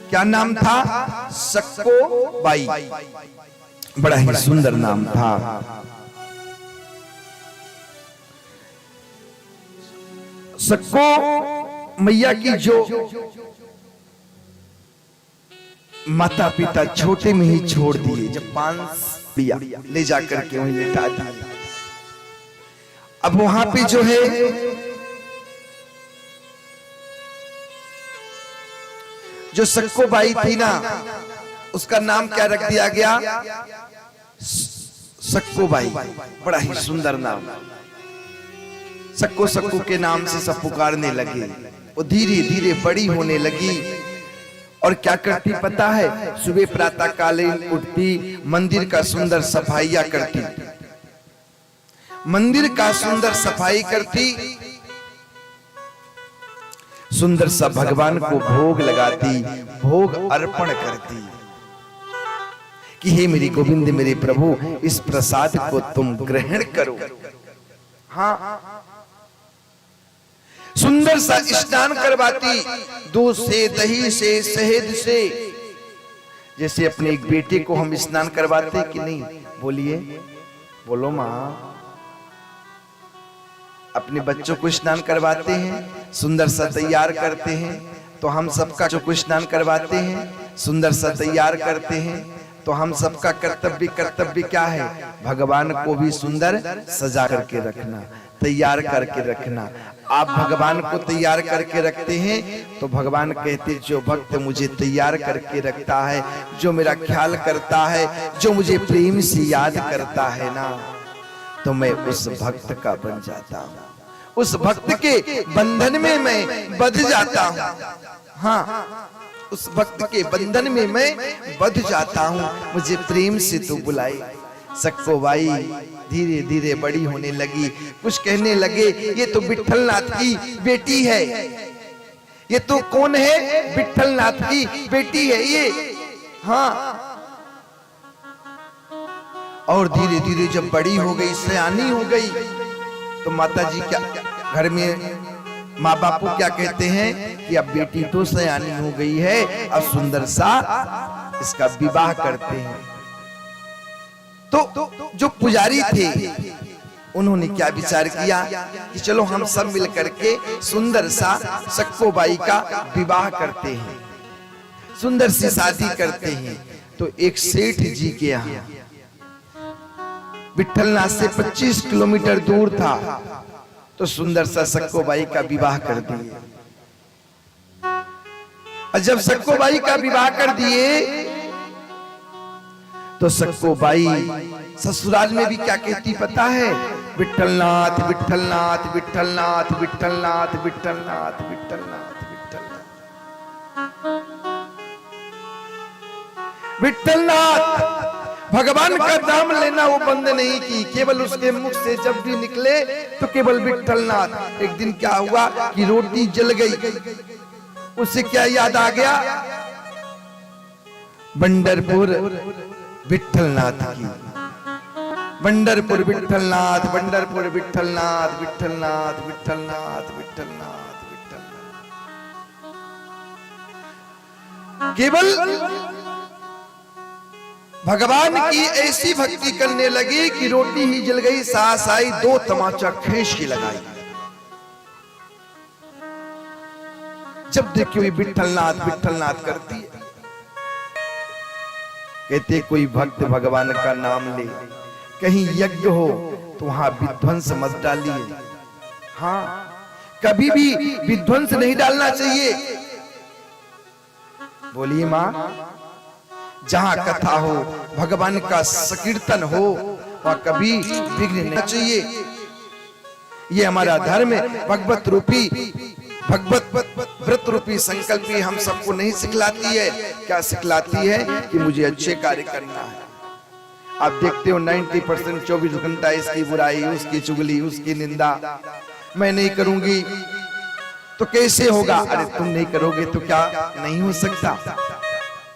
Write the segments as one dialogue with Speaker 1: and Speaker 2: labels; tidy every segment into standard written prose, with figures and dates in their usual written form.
Speaker 1: क्या नाम था? सक्को बाई। बड़ा ही सुंदर नाम था। सक्को मैया की जो माता पिता छोटे में ही छोड़ दिए, जब 5 पिया ले जाकर के वहीं लिटा दिए। अब वहां पे जो है जो सक्को बाई थी ना, उसका नाम क्या रख दिया गया? सक्को बाई। बड़ा ही सुंदर नाम। सक्को सक्को के नाम से सब पुकारने लगे। वो धीरे धीरे बड़ी होने लगी और क्या करती पता है? सुबह प्रातः कालीन उठती, मंदिर का सुंदर सफाइया करती, मंदिर का सुंदर सफाई करती, सुंदर सा भगवान को भोग लगाती, भोग अर्पण करती कि हे मेरी गोविंद, मेरे प्रभु, इस प्रसाद को तुम ग्रहण करो। हाँ, सुंदर सा स्नान करवाती, दूध से, दही से, शहद से, जैसे अपने एक बेटे को हम स्नान करवाते कि नहीं? बोलिए, बोलो माँ। अपने बच्चों को स्नान करवाते हैं, सुंदर सा तैयार करते हैं, तो हम सबका जो को स्नान करवाते हैं, सुंदर सा तैयार करते हैं, तो हम सबका कर्तव्य क्या है? भगवान को भी सुंदर सजा करके रखना, तैयार करके रखना। आप भगवान को तैयार करके रखते हैं तो भगवान कहते, जो भक्त मुझे तैयार करके रखता है, जो मेरा ख्याल करता है, जो मुझे प्रेम से याद करता है ना, तो मैं उस भक्त का बन जाता हूँ, उस भक्त के बंधन में मैं बंध जाता हूँ। हाँ, उस भक्त के बंधन में मैं बंध जाता हूँ, मुझे प्रेम से तो बुलाए। सक्को बाई धीरे धीरे बड़ी होने लगी। कुछ कहने लगे, ये तो विट्ठलनाथ की बेटी है। ये तो कौन है? विट्ठलनाथ की बेटी है ये। हाँ, और धीरे धीरे जब बड़ी हो गई, सयानी हो गई, तो माता जी क्या घर में माँ बापू क्या कहते हैं कि अब बेटी तो सयानी हो गई है, अब सुंदर सा इसका विवाह करते हैं। तो जो पुजारी थे उन्होंने क्या विचार किया कि चलो हम सब मिलकर के सुंदर सा सक्को बाई का विवाह करते हैं, सुंदर सी शादी करते हैं। तो एक सेठ जी के यहाँ, विट्ठलनाथ से 25 किलोमीटर दूर था, तो सुंदर सा सक्को बाई का विवाह कर दिए। और जब सक्को बाई का विवाह कर दिए तो सक्को बाई ससुराल में भी क्या कहती पता है? विट्ठलनाथ विट्ठलनाथ विट्ठलनाथ विट्ठलनाथ विट्ठलनाथ विट्ठलनाथ विट्ठलनाथ विट्ठलनाथ। भगवान का नाम लेना वो बंद नहीं की, केवल उसके मुख से जब भी निकले तो केवल विट्ठलनाथ। एक दिन क्या हुआ कि रोटी जल गई, उसे क्या याद आ गया? पंढरपुर विट्ठलनाथ की। पंढरपुर विट्ठलनाथ, पंढरपुर विट्ठलनाथ, विट्ठलनाथ विट्ठलनाथ विट्ठलनाथ विट्ठलनाथ। केवल भगवान की ऐसी भक्ति करने लगी कि रोटी ही जल गई, सास आई, 2 तमाचा खींच के लगाई। जब देखिए ये विट्ठलनाथ विट्ठलनाथ करती है, कहते कोई भक्त भगवान का नाम ले, कहीं यज्ञ हो तो वहां विध्वंस मत डालिए। हाँ, कभी भी विध्वंस नहीं डालना चाहिए। बोलिए माँ, जहां कथा हो, भगवान का संकीर्तन हो, वहां कभी विघ्न नहीं चाहिए। ये हमारा धर्म भगवत रूपी, भगवत व्रत रूपी संकल्प हम सबको नहीं सिखलाती है। क्या सिखलाती है? कि मुझे अच्छे कार्य करना है। आप देखते हो 90% 24 घंटा इसकी बुराई, उसकी चुगली, उसकी निंदा। मैं नहीं करूंगी तो कैसे होगा? अरे तुम नहीं करोगे तो क्या नहीं हो सकता?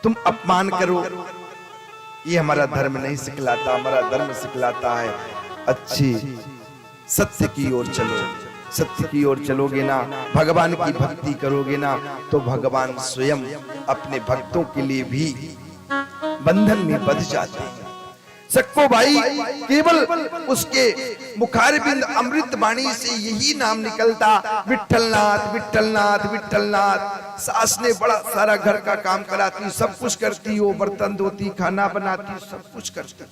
Speaker 1: तुम अपमान करो, ये हमारा धर्म नहीं सिखलाता। हमारा धर्म सिखलाता है अच्छी सत्य की ओर चलो, सत्य की ओर चलोगे ना, भगवान की भक्ति करोगे ना, तो भगवान स्वयं अपने भक्तों के लिए भी बंधन में बंध जाते हैं। सक्को भाई केवल उसके मुखारबिंद अमृत वाणी से यही नाम निकलता, विट्ठलनाथ विट्ठलनाथ विट्ठलनाथ। सास ने बड़ा सारा घर का काम कराती, सब कुछ करती, वो बर्तन धोती, खाना बनाती, सब कुछ करती,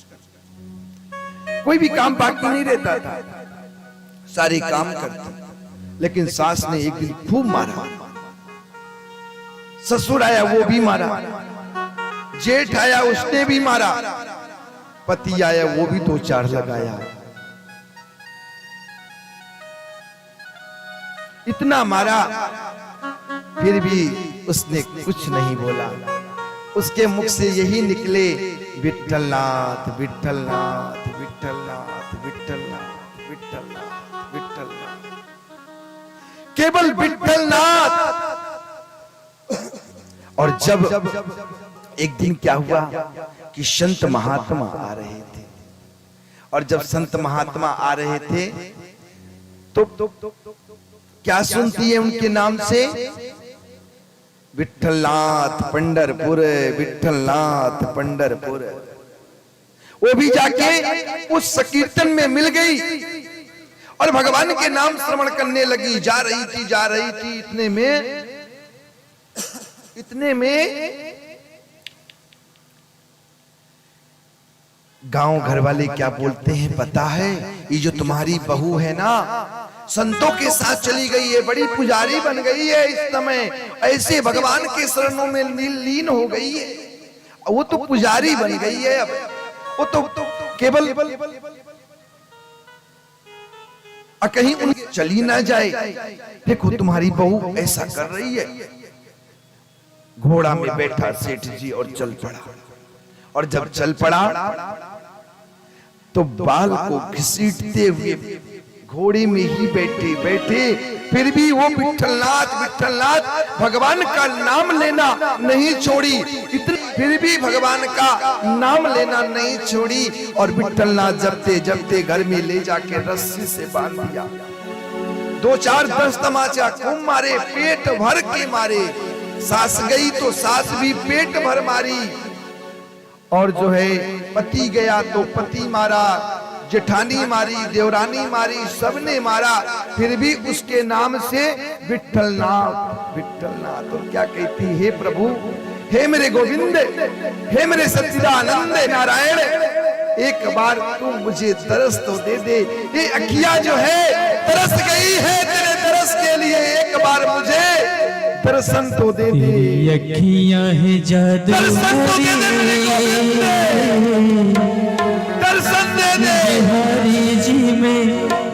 Speaker 1: कोई भी काम बाकी नहीं रहता था, सारे काम करती। लेकिन सास ने एक दिन खूब मारा, ससुर आया वो भी मारा, जेठ आया उसने भी मारा, पति आया वो भी 2-4 लगाया। इतना मारा फिर भी उसने कुछ नहीं बोला। उसके मुख से यही निकले, विट्ठलनाथ विट्ठलनाथ विट्ठलनाथ विट्ठलनाथ विट्ठलनाथ विट्ठलनाथ, केवल विट्ठलनाथ। और जब एक दिन क्या हुआ कि संत महात्मा आ रहे थे, और जब संत महात्मा आ रहे थे तो क्या सुनती है उनके नाम से, विट्ठलनाथ पंढरपुर विट्ठलनाथ पंढरपुर। वो भी जाके उस संकीर्तन में मिल गई और भगवान के नाम श्रवण करने लगी। जा रही थी, इतने में गांव घर वाले क्या बोलते हैं पता है, ये जो तुम्हारी बहू है ना, संतों के साथ चली गई है, बड़ी पुजारी बन गई है, इस समय ऐसे भगवान के शरणों में लीन हो गई है। वो तो पुजारी बन गई है, अब वो तो केवल कहीं उनकी चली ना जाए। देखो तुम्हारी बहू ऐसा कर रही है। घोड़ा में बैठा सेठ जी और चल पड़ा, और जब चल पड़ा तो बाल को घसीटते हुए घोड़े में ही बैठे बैठे फिर भी वो विट्ठलनाथ विट्ठलनाथ भगवान का नाम लेना नहीं छोड़ी। इतने फिर भी भगवान का नाम लेना नहीं छोड़ी, और विट्ठलनाथ जपते जपते घर में ले जाके रस्सी से बांध दिया। 2-4 10 तमाचा खूब मारे, पेट भर के मारे। सास गई तो सास भी पेट भर मारी, और जो है पति गया तो पति मारा, जेठानी मारी, देवरानी मारी, सबने मारा, फिर भी उसके नाम से विट्ठलनाथ विट्ठलनाथ। और क्या कहती, हे प्रभु, हे मेरे गोविंद, हे मेरे सच्चिदानंद नारायण, एक बार तू मुझे तरस तो दे दे। ये अखियां जो है तरस गई है तेरे तरस के लिए, एक बार मुझे दर्शन तो दे दे।
Speaker 2: अखियां है जादू,
Speaker 1: दर्शन तो दे दे, दर्शन दे दे।
Speaker 2: बिहारी जी में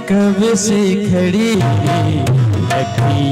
Speaker 2: कब से खड़ी अखियां